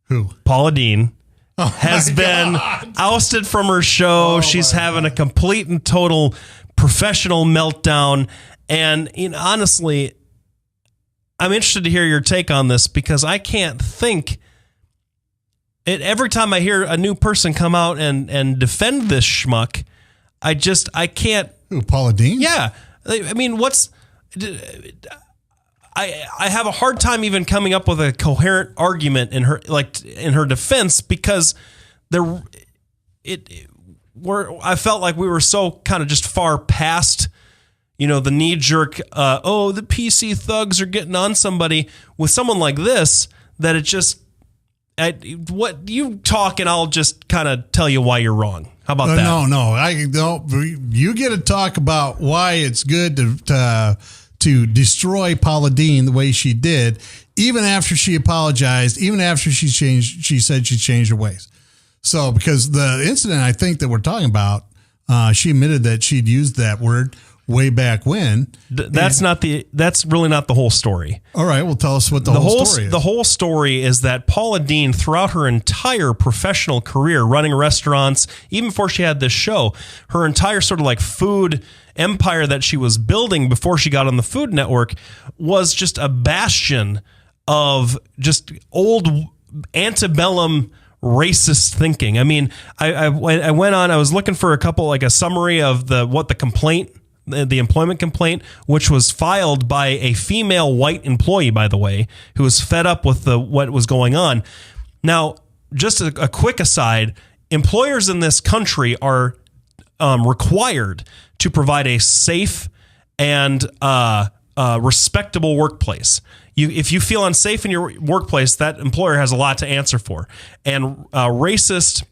who? Paula Deen, has been ousted from her show. She's having a complete and total professional meltdown. And honestly, I'm interested to hear your take on this because I can't think it. Every time I hear a new person come out and defend this schmuck, I can't. Who, Paula Deen? Yeah. I mean, I have a hard time even coming up with a coherent argument in her defense because I felt like we were so kind of just far past, the knee jerk. The PC thugs are getting on somebody with someone like this that it just. What you talk and I'll just kind of tell you why you're wrong. How about that? No. You get to talk about why it's good to destroy Paula Deen the way she did, even after she apologized, even after she said she changed her ways. So, because the incident I think that we're talking about, she admitted that she'd used that word way back when. That's really not the whole story. All right, well, tell us what the whole story is. The whole story is that Paula Deen, throughout her entire professional career, running restaurants, even before she had this show, her entire sort of like food empire that she was building before she got on the Food Network was just a bastion of just old antebellum racist thinking. I mean, I went on, I was looking for a summary of the employment complaint, which was filed by a female white employee, by the way, who was fed up with what was going on. Now, just a quick aside, employers in this country are required to provide a safe and respectable workplace. If you feel unsafe in your workplace, that employer has a lot to answer for. And racist,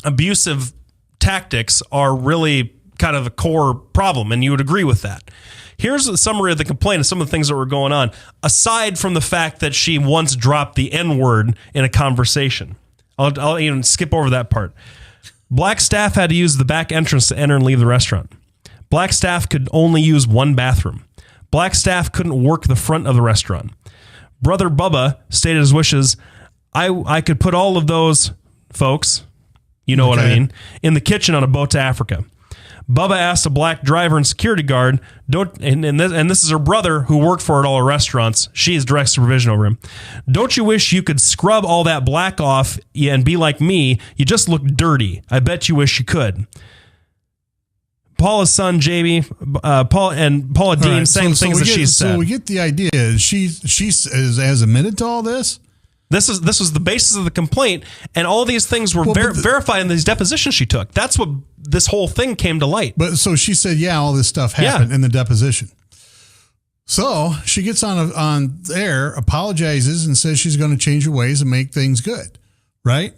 abusive tactics are really kind of a core problem, and you would agree with that. Here's a summary of the complaint of some of the things that were going on, aside from the fact that she once dropped the N-word in a conversation. I'll even skip over that part. Black staff had to use the back entrance to enter and leave the restaurant. Black staff could only use one bathroom. Black staff couldn't work the front of the restaurant. Brother Bubba stated his wishes, I could put all of those folks, you know what I mean, in the kitchen on a boat to Africa. Bubba asked a black driver and security guard, and this is her brother who worked for at all her restaurants. She has direct supervision over him. Don't you wish you could scrub all that black off and be like me? You just look dirty. I bet you wish you could. Paula's son, JB, Paula Deen saying things that she said. So we get the idea. She has admitted to all this? This was the basis of the complaint, and all these things were verified in these depositions she took. That's what this whole thing came to light. But so she said, yeah, all this stuff happened in the deposition. So she gets on air, apologizes, and says she's going to change her ways and make things good, right?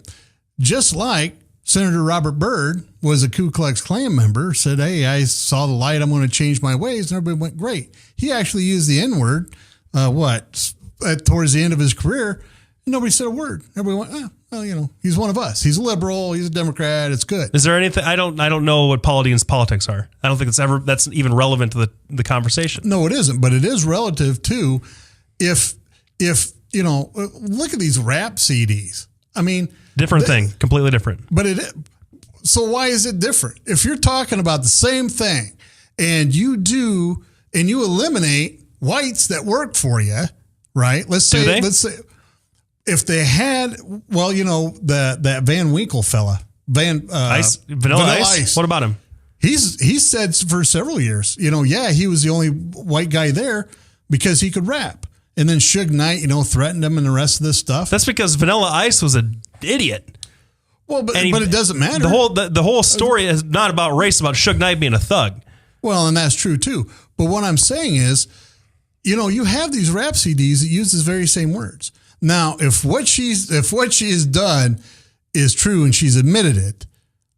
Just like Senator Robert Byrd was a Ku Klux Klan member, said, hey, I saw the light, I'm going to change my ways, and everybody went, great. He actually used the N-word, towards the end of his career, Nobody said a word. Everyone went, well, he's one of us. He's a liberal. He's a Democrat. It's good. Is there anything? I don't know what Paula Deen's politics are. I don't think that's even relevant to the conversation. No, it isn't. But it is relative to if look at these rap CDs. I mean, different thing, completely different. But so why is it different? If you're talking about the same thing and you eliminate whites that work for you, right? Let's say if they had, that Van Winkle fella, Vanilla Ice. What about him? He said for several years, he was the only white guy there because he could rap. And then Suge Knight, threatened him and the rest of this stuff. That's because Vanilla Ice was an idiot. Well, but it doesn't matter. The whole story is not about race, about Suge Knight being a thug. Well, and that's true too. But what I'm saying is, you have these rap CDs that use these very same words. Now, if what she has done is true and she's admitted it,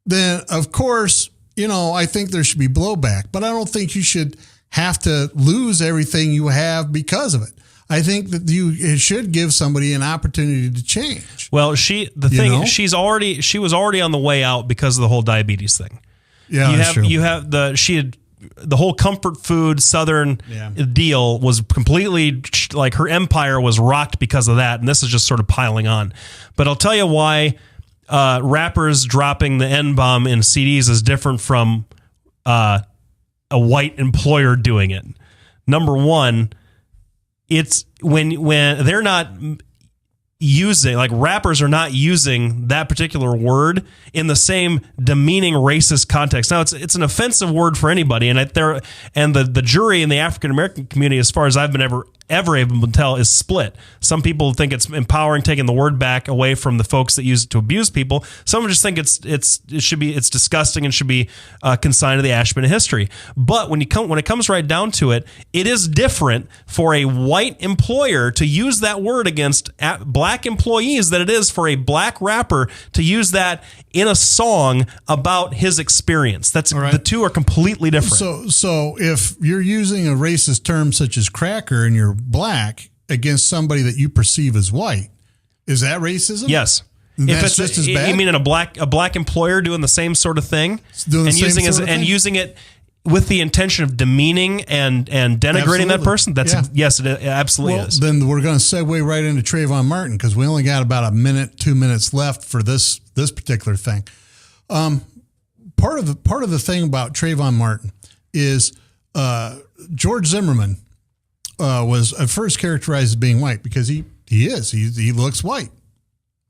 then of course, I think there should be blowback. But I don't think you should have to lose everything you have because of it. I think that it should give somebody an opportunity to change. Well, she was already on the way out because of the whole diabetes thing. Yeah, that's true. The whole comfort food Southern deal was completely like her empire was rocked because of that. And this is just sort of piling on. But I'll tell you why rappers dropping the N-bomb in CDs is different from a white employer doing it. Number one, it's when they're not using, like rappers are not using that particular word in the same demeaning racist context. Now it's an offensive word for anybody, and the jury in the African American community, as far as I've been ever able to tell, is split. Some people think it's empowering, taking the word back away from the folks that use it to abuse people. Some just think it's disgusting and should be consigned to the ash bin of history. But when it comes right down to it, it is different for a white employer to use that word against black employees than it is for a black rapper to use that in a song about his experience. That's right. The two are completely different. So if you're using a racist term such as cracker and you're black against somebody that you perceive as white, is that racism? Yes. And if it's just as bad? You mean a black employer doing the same sort of thing using it with the intention of demeaning and denigrating that person? Yes, it absolutely is. Then we're going to segue right into Trayvon Martin because we only got about 2 minutes left for this particular thing. Part of the thing about Trayvon Martin is George Zimmerman was at first characterized as being white because he looks white.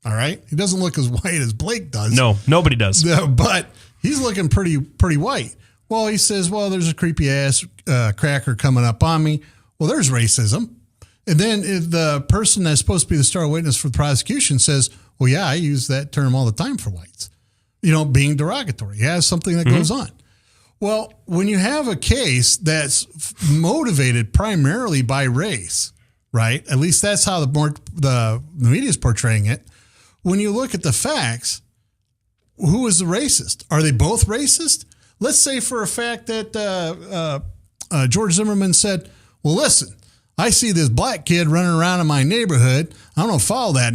All right, he doesn't look as white as Blake does. No, nobody does. But he's looking pretty white. Well, he says, well, there's a creepy ass cracker coming up on me. Well, there's racism. And then the person that's supposed to be the star witness for the prosecution says, well, yeah, I use that term all the time for whites, being derogatory. Yeah, something that goes on. Well, when you have a case that's motivated primarily by race, right? At least that's how the media is portraying it. When you look at the facts, who is the racist? Are they both racist? Let's say for a fact that George Zimmerman said, well, listen, I see this black kid running around in my neighborhood. I'm going to follow that,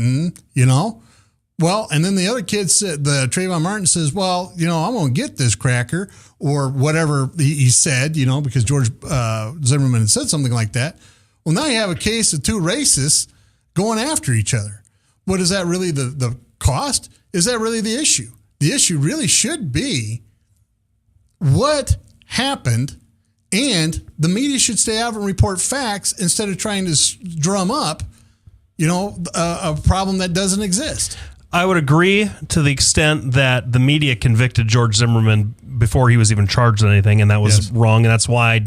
Well, and then the other kid said, Trayvon Martin says, well, I'm going to get this cracker or whatever he said, because George Zimmerman had said something like that. Well, now you have a case of two racists going after each other. What is that really the cost? Is that really the issue? The issue really should be what happened, and the media should stay out and report facts instead of trying to drum up, a problem that doesn't exist. I would agree to the extent that the media convicted George Zimmerman before he was even charged with anything, and that was wrong. And that's why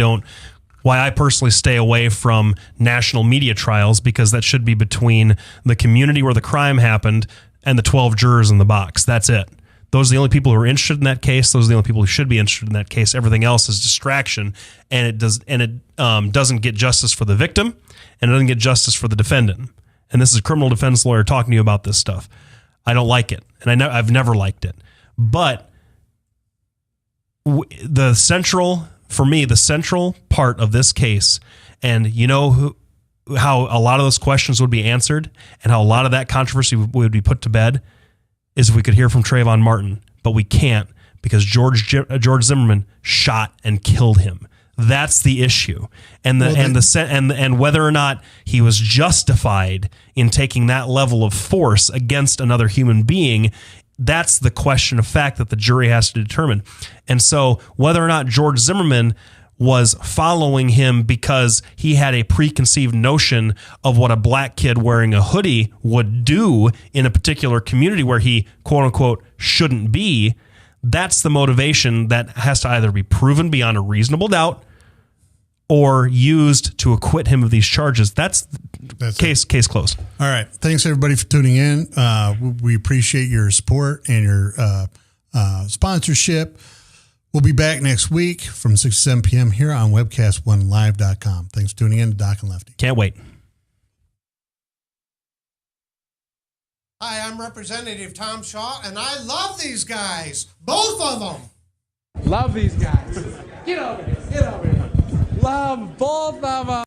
I personally stay away from national media trials, because that should be between the community where the crime happened and the 12 jurors in the box. That's it. Those are the only people who are interested in that case. Those are the only people who should be interested in that case. Everything else is distraction, and it doesn't get justice for the victim, and it doesn't get justice for the defendant. And this is a criminal defense lawyer talking to you about this stuff. I don't like it, and I've never liked it. But the central part of this case, and how a lot of those questions would be answered and how a lot of that controversy would be put to bed is if we could hear from Trayvon Martin, but we can't because George Zimmerman shot and killed him. That's the issue, and whether or not he was justified in taking that level of force against another human being, that's the question of fact that the jury has to determine. And so, whether or not George Zimmerman was following him because he had a preconceived notion of what a black kid wearing a hoodie would do in a particular community where he, quote unquote, shouldn't be, that's the motivation that has to either be proven beyond a reasonable doubt or used to acquit him of these charges. That's case closed. All right. Thanks, everybody, for tuning in. We appreciate your support and your sponsorship. We'll be back next week from 6 to 7 p.m. here on webcast1live.com. Thanks for tuning in to Doc and Lefty. Can't wait. Hi, I'm Representative Tom Shaw, and I love these guys. Both of them. Love these guys. Get over here. Get over here. Love both of them.